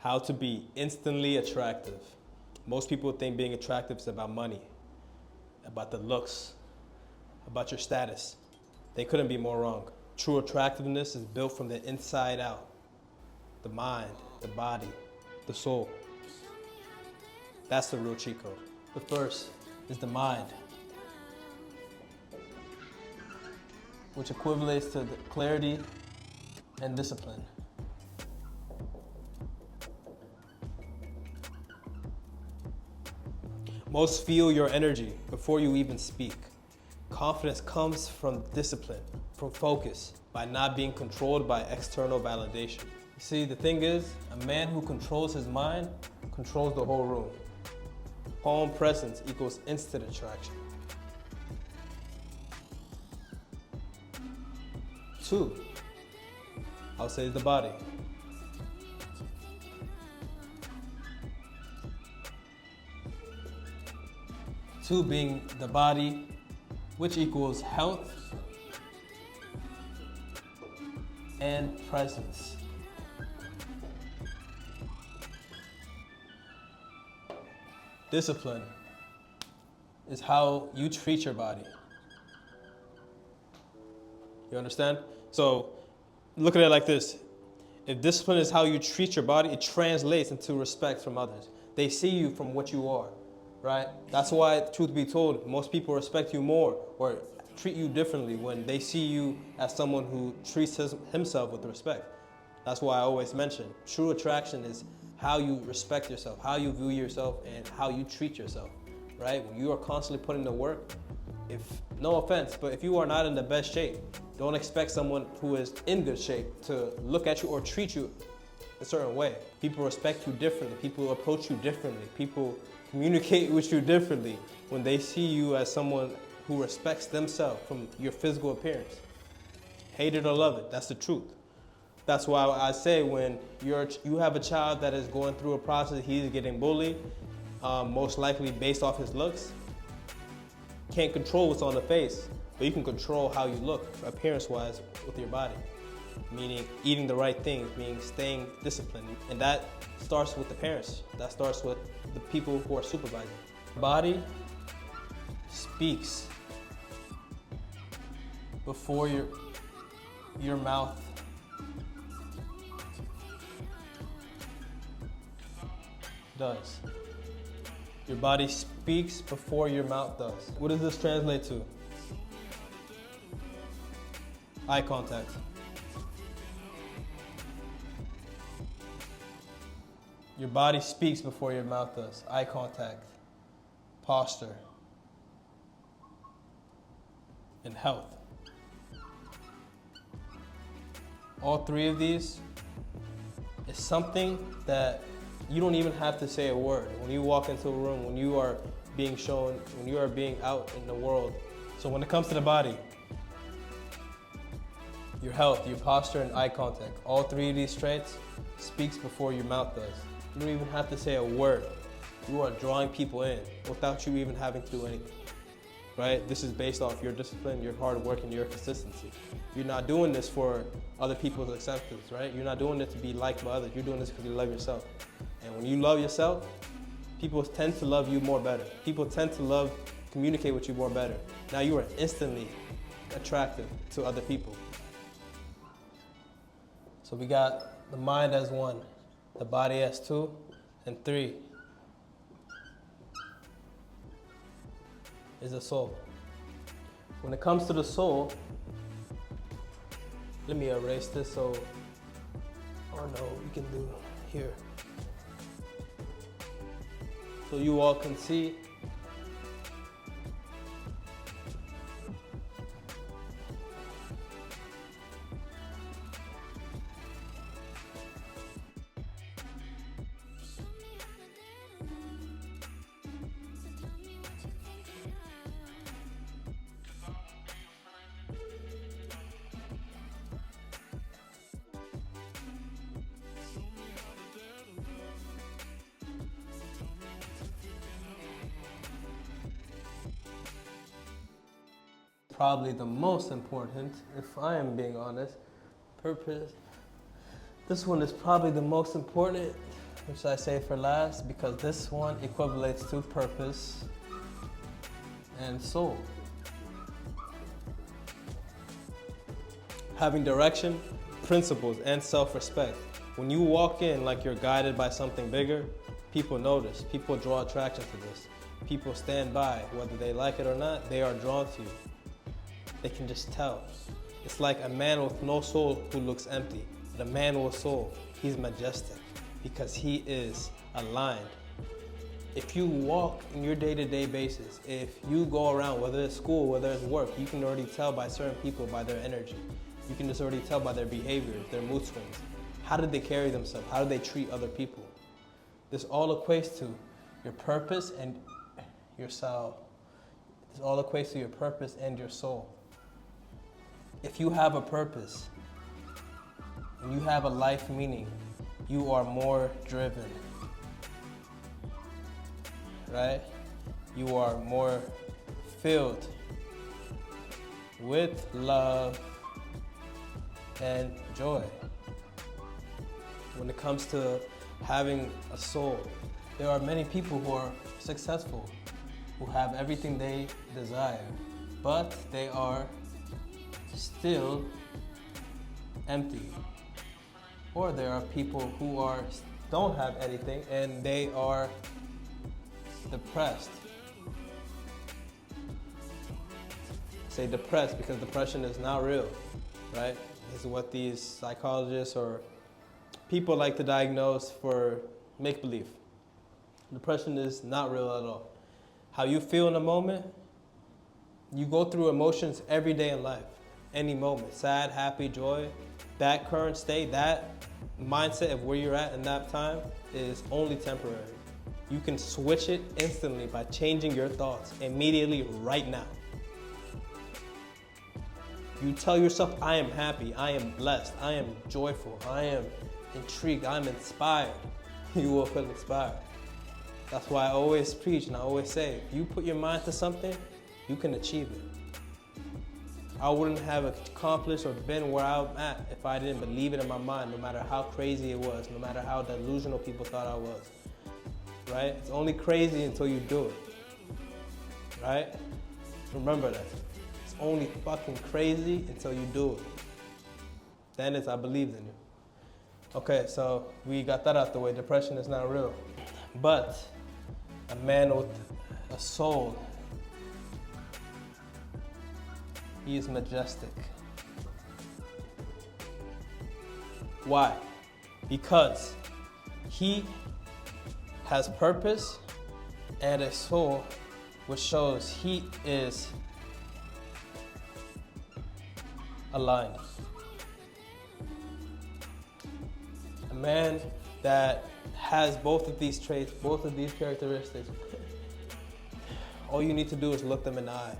How to be instantly attractive. Most people think being attractive is about money, about the looks, about your status. They couldn't be more wrong. True attractiveness is built from the inside out. The mind, the body, the soul. That's the real cheat code. The first is the mind, which equivalates to the clarity and discipline. Most feel your energy before you even speak. Confidence comes from discipline, from focus, by not being controlled by external validation. You see, the thing is, a man who controls his mind controls the whole room. Calm presence equals instant attraction. 2, I'll say the body. Two being the body, which equals health and presence. Discipline is how you treat your body. You understand? So look at it like this. If discipline is how you treat your body, it translates into respect from others. They see you from what you are, right? That's why, truth be told, most people respect you more or treat you differently when they see you as someone who treats himself with respect. That's why I always mention, true attraction is how you respect yourself, how you view yourself, and how you treat yourself, right? When you are constantly putting the work, no offense, but if you are not in the best shape, don't expect someone who is in good shape to look at you or treat you a certain way. People respect you differently. People approach you differently. People communicate with you differently when they see you as someone who respects themselves from your physical appearance. Hate it or love it, that's the truth. That's why I say when you have a child that is going through a process, he's getting bullied, most likely based off his looks. Can't control what's on the face, but you can control how you look, appearance-wise, with your body. Meaning eating the right things, meaning staying disciplined. And that starts with the parents. That starts with the people who are supervising. Body speaks before your mouth does. Your body speaks before your mouth does. What does this translate to? Eye contact. Your body speaks before your mouth does. Eye contact, posture, and health. All three of these is something that you don't even have to say a word. When you walk into a room, when you are being shown, when you are being out in the world. So when it comes to the body, your health, your posture, and eye contact, all three of these traits speaks before your mouth does. You don't even have to say a word. You are drawing people in without you even having to do anything, right? This is based off your discipline, your hard work, and your consistency. You're not doing this for other people's acceptance, right? You're not doing it to be liked by others. You're doing this because you love yourself. And when you love yourself, people tend to love you more better. People tend to communicate with you more better. Now you are instantly attractive to other people. So we got the mind as 1, the body as 2, and 3 is the soul. When it comes to the soul, let me erase this so, or no, we can do here. So you all can see probably the most important, if I am being honest, purpose. This one is probably the most important which I say for last because this one equates to purpose and soul. Having direction, principles, and self-respect. When you walk in like you're guided by something bigger, people notice, people draw attraction to this. People stand by, whether they like it or not, they are drawn to you. They can just tell. It's like a man with no soul who looks empty. But a man with soul, he's majestic because he is aligned. If you walk in your day-to-day basis, if you go around, whether it's school, whether it's work, you can already tell by certain people by their energy. You can just already tell by their behavior, their mood swings. How did they carry themselves? How do they treat other people? This all equates to your purpose and your soul. This all equates to your purpose and your soul. If you have a purpose and you have a life meaning, you are more driven, right? You are more filled with love and joy. When it comes to having a soul, there are many people who are successful, who have everything they desire, but they are still empty. Or there are people who don't have anything and they are depressed. I say depressed because depression is not real, right? This is what these psychologists or people like to diagnose for make-believe. Depression is not real at all. How you feel in a moment, you go through emotions every day in life, any moment, sad, happy, joy. That current state, that mindset of where you're at in that time is only temporary. You can switch it instantly by changing your thoughts immediately right now. You tell yourself, I am happy, I am blessed, I am joyful, I am intrigued, I'm inspired. You will feel inspired. That's why I always preach and I always say, if you put your mind to something, you can achieve it. I wouldn't have accomplished or been where I'm at if I didn't believe it in my mind, no matter how crazy it was, no matter how delusional people thought I was, right? It's only crazy until you do it, right? Remember that. It's only fucking crazy until you do it. Then it's, I believed in you. Okay, so we got that out the way. Depression is not real. But a man with a soul, he is majestic. Why? Because he has purpose and a soul, which shows he is aligned. A man that has both of these traits, both of these characteristics, all you need to do is look them in the eye.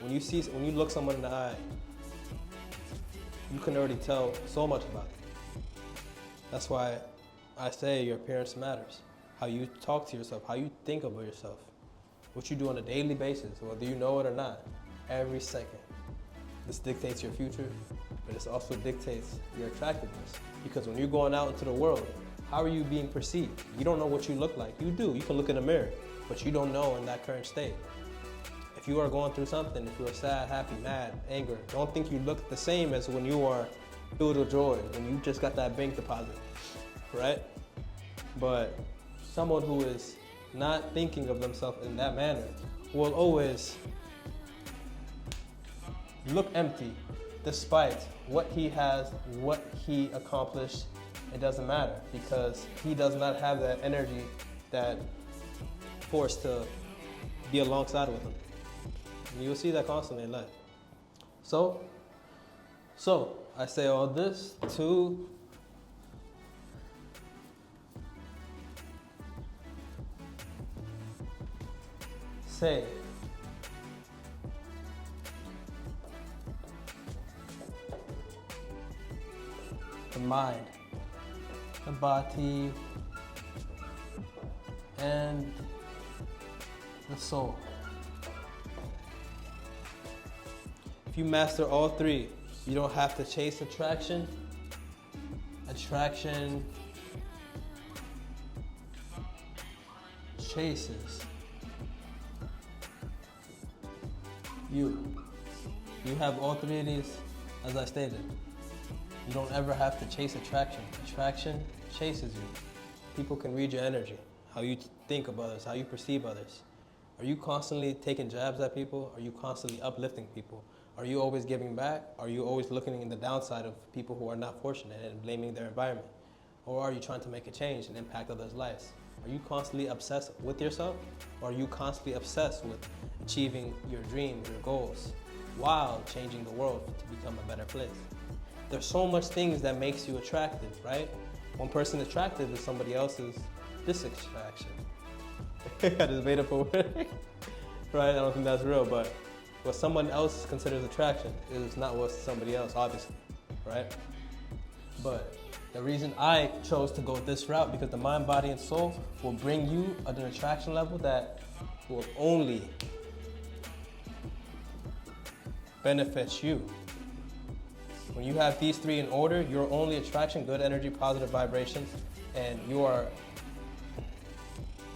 When you look someone in the eye, you can already tell so much about them. That's why I say your appearance matters. How you talk to yourself, how you think about yourself, what you do on a daily basis, whether you know it or not, every second. This dictates your future, but this also dictates your attractiveness. Because when you're going out into the world, how are you being perceived? You don't know what you look like. You do, you can look in the mirror, but you don't know in that current state. If you are going through something, if you are sad, happy, mad, angry, don't think you look the same as when you are filled with joy, when you just got that bank deposit, right? But someone who is not thinking of themselves in that manner will always look empty despite what he has, what he accomplished. It doesn't matter because he does not have that energy, that force to be alongside with him. And you'll see that constantly in life. So I say all this to say the mind, the body, and the soul. If you master all three, you don't have to chase attraction. Attraction chases you. You have all three of these, as I stated. You don't ever have to chase attraction. Attraction chases you. People can read your energy, how you think of others, how you perceive others. Are you constantly taking jabs at people? Are you constantly uplifting people? Are you always giving back? Are you always looking in the downside of people who are not fortunate and blaming their environment? Or are you trying to make a change and impact others' lives? Are you constantly obsessed with yourself? Or are you constantly obsessed with achieving your dreams, your goals, while changing the world to become a better place? There's so much things that makes you attractive, right? One person attractive is somebody else's distraction. I just made up a word, right? I don't think that's real, but what someone else considers attraction is not what somebody else, obviously, right? But the reason I chose to go this route, because the mind, body, and soul will bring you at an attraction level that will only benefit you. When you have these three in order, you're only attraction, good energy, positive vibrations, and you are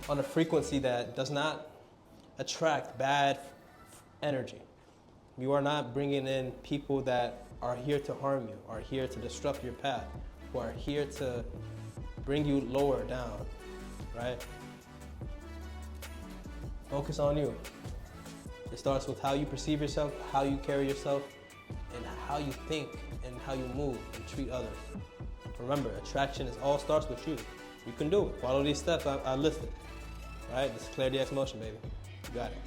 on a frequency that does not attract bad energy. You are not bringing in people that are here to harm you, are here to disrupt your path, who are here to bring you lower down, right? Focus on you. It starts with how you perceive yourself, how you carry yourself, and how you think and how you move and treat others. Remember, attraction all starts with you. You can do it. Follow these steps I listed. All right, this is Clarity X Motion, baby. You got it.